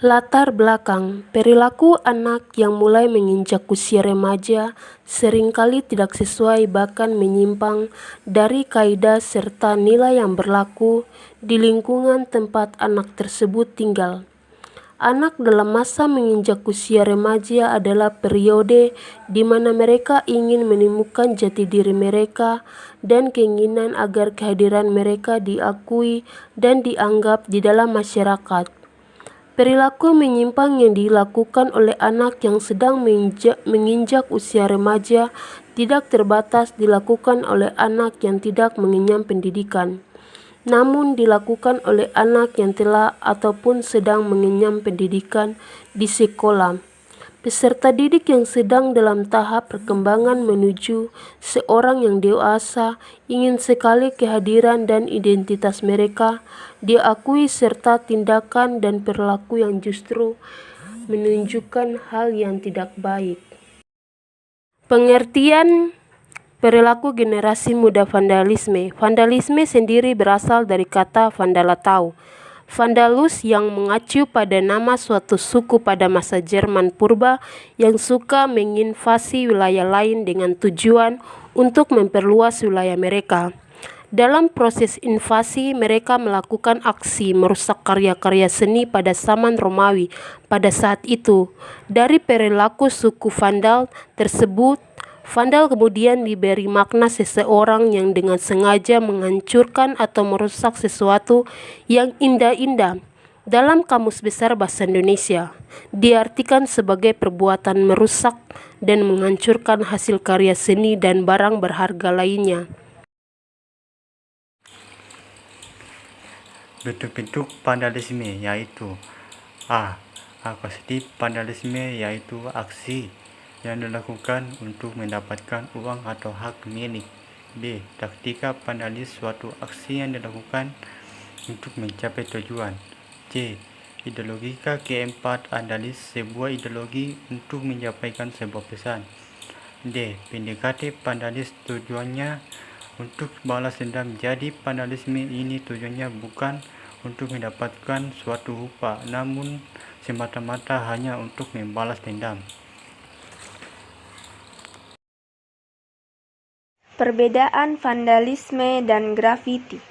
Latar belakang perilaku anak yang mulai menginjak usia remaja seringkali tidak sesuai bahkan menyimpang dari kaidah serta nilai yang berlaku di lingkungan tempat anak tersebut tinggal. Anak dalam masa menginjak usia remaja adalah periode di mana mereka ingin menemukan jati diri mereka dan keinginan agar kehadiran mereka diakui dan dianggap di dalam masyarakat. Perilaku menyimpang yang dilakukan oleh anak yang sedang menginjak usia remaja tidak terbatas dilakukan oleh anak yang tidak mengenyam pendidikan, namun dilakukan oleh anak yang telah ataupun sedang mengenyam pendidikan di sekolah. Peserta didik yang sedang dalam tahap perkembangan menuju seorang yang dewasa ingin sekali kehadiran dan identitas mereka diakui serta tindakan dan perilaku yang justru menunjukkan hal yang tidak baik. Pengertian perilaku generasi muda vandalisme. Vandalisme sendiri berasal dari kata vandalatau, Vandalus yang mengacu pada nama suatu suku pada masa Jerman purba yang suka menginvasi wilayah lain dengan tujuan untuk memperluas wilayah mereka. Dalam proses invasi, mereka melakukan aksi merusak karya-karya seni pada zaman Romawi pada saat itu. Dari perilaku suku Vandal tersebut, vandal kemudian diberi makna seseorang yang dengan sengaja menghancurkan atau merusak sesuatu yang indah-indah. Dalam Kamus Besar Bahasa Indonesia, diartikan sebagai perbuatan merusak dan menghancurkan hasil karya seni dan barang berharga lainnya. Bentuk-bentuk vandalisme yaitu A. Positif vandalisme yaitu aksi yang dilakukan untuk mendapatkan uang atau hak milik. B. Taktika vandalis suatu aksi yang dilakukan untuk mencapai tujuan. C. Ideologika keempat vandalis sebuah ideologi untuk menyampaikan sebuah pesan. D. PDKT vandalis tujuannya untuk balas dendam. Jadi vandalisme ini tujuannya bukan untuk mendapatkan suatu upah, namun semata-mata hanya untuk membalas dendam. Perbedaan vandalisme dan grafiti.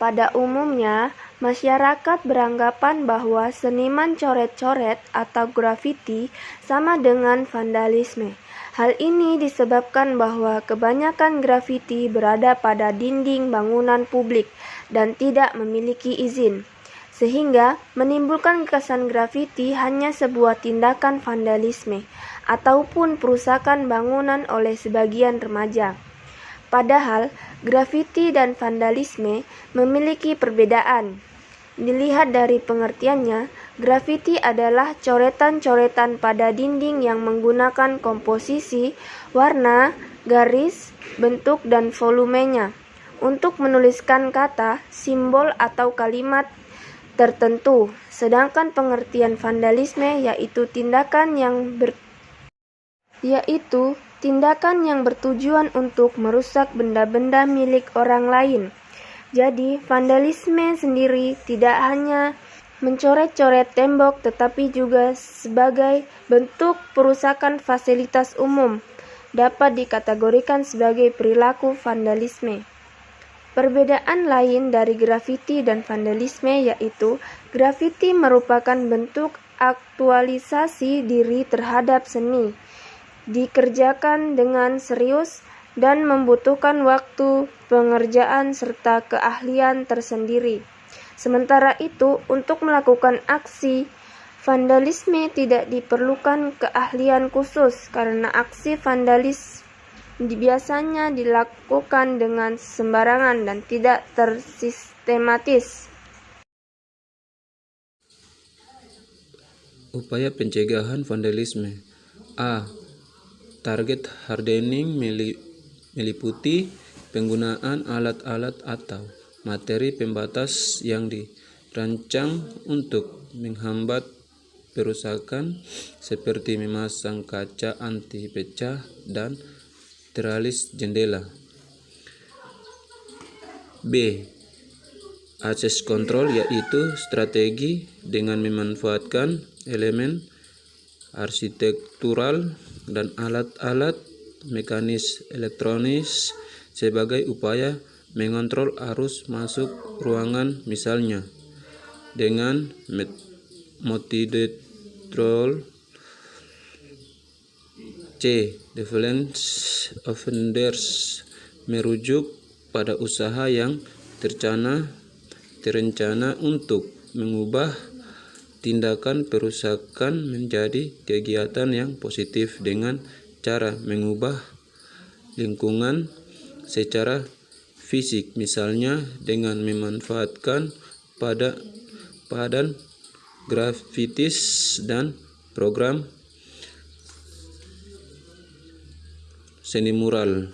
Pada umumnya, masyarakat beranggapan bahwa seniman coret-coret atau grafiti sama dengan vandalisme. Hal ini disebabkan bahwa kebanyakan grafiti berada pada dinding bangunan publik dan tidak memiliki izin, sehingga menimbulkan kesan grafiti hanya sebuah tindakan vandalisme ataupun perusakan bangunan oleh sebagian remaja. Padahal, grafiti dan vandalisme memiliki perbedaan. Dilihat dari pengertiannya, grafiti adalah coretan-coretan pada dinding yang menggunakan komposisi, warna, garis, bentuk, dan volumenya untuk menuliskan kata, simbol, atau kalimat tertentu. Sedangkan pengertian vandalisme yaitu tindakan yang bertujuan untuk merusak benda-benda milik orang lain. Jadi, vandalisme sendiri tidak hanya mencoret-coret tembok tetapi juga sebagai bentuk perusakan fasilitas umum dapat dikategorikan sebagai perilaku vandalisme. Perbedaan lain dari grafiti dan vandalisme yaitu grafiti merupakan bentuk aktualisasi diri terhadap seni, dikerjakan dengan serius dan membutuhkan waktu pengerjaan serta keahlian tersendiri. Sementara itu, untuk melakukan aksi vandalisme tidak diperlukan keahlian khusus karena aksi vandalis biasanya dilakukan dengan sembarangan dan tidak tersistematis. Upaya pencegahan vandalisme. A. Target hardening meliputi penggunaan alat-alat atau materi pembatas yang dirancang untuk menghambat perusakan seperti memasang kaca anti pecah dan teralis jendela. B. Access control yaitu strategi dengan memanfaatkan elemen arsitektural dan alat-alat mekanis elektronis sebagai upaya mengontrol arus masuk ruangan, misalnya dengan metode control. C. Development offenders merujuk pada usaha yang terencana untuk mengubah tindakan perusakan menjadi kegiatan yang positif dengan cara mengubah lingkungan secara fisik, misalnya dengan memanfaatkan padan grafis dan program seni mural.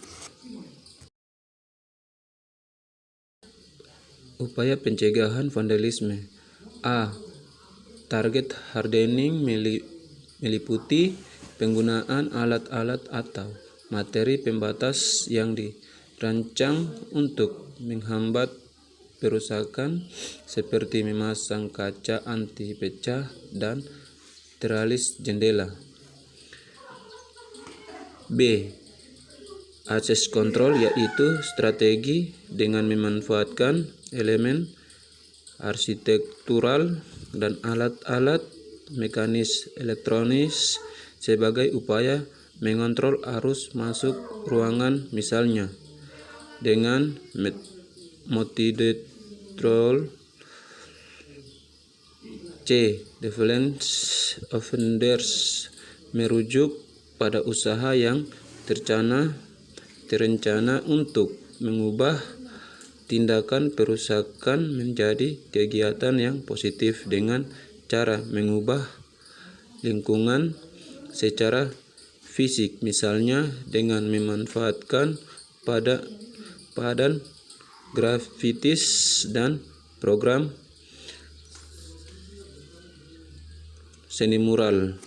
Upaya pencegahan vandalisme. A. Target hardening meliputi penggunaan alat-alat atau materi pembatas yang dirancang untuk menghambat perusakan, seperti memasang kaca anti pecah dan teralis jendela. B. Access control yaitu strategi dengan memanfaatkan elemen arsitektural dan alat-alat mekanis elektronis sebagai upaya mengontrol arus masuk ruangan, misalnya dengan metode control. C. Development offenders merujuk pada usaha yang terencana untuk mengubah tindakan perusakan menjadi kegiatan yang positif dengan cara mengubah lingkungan secara fisik, misalnya dengan memanfaatkan padan grafis dan program seni mural.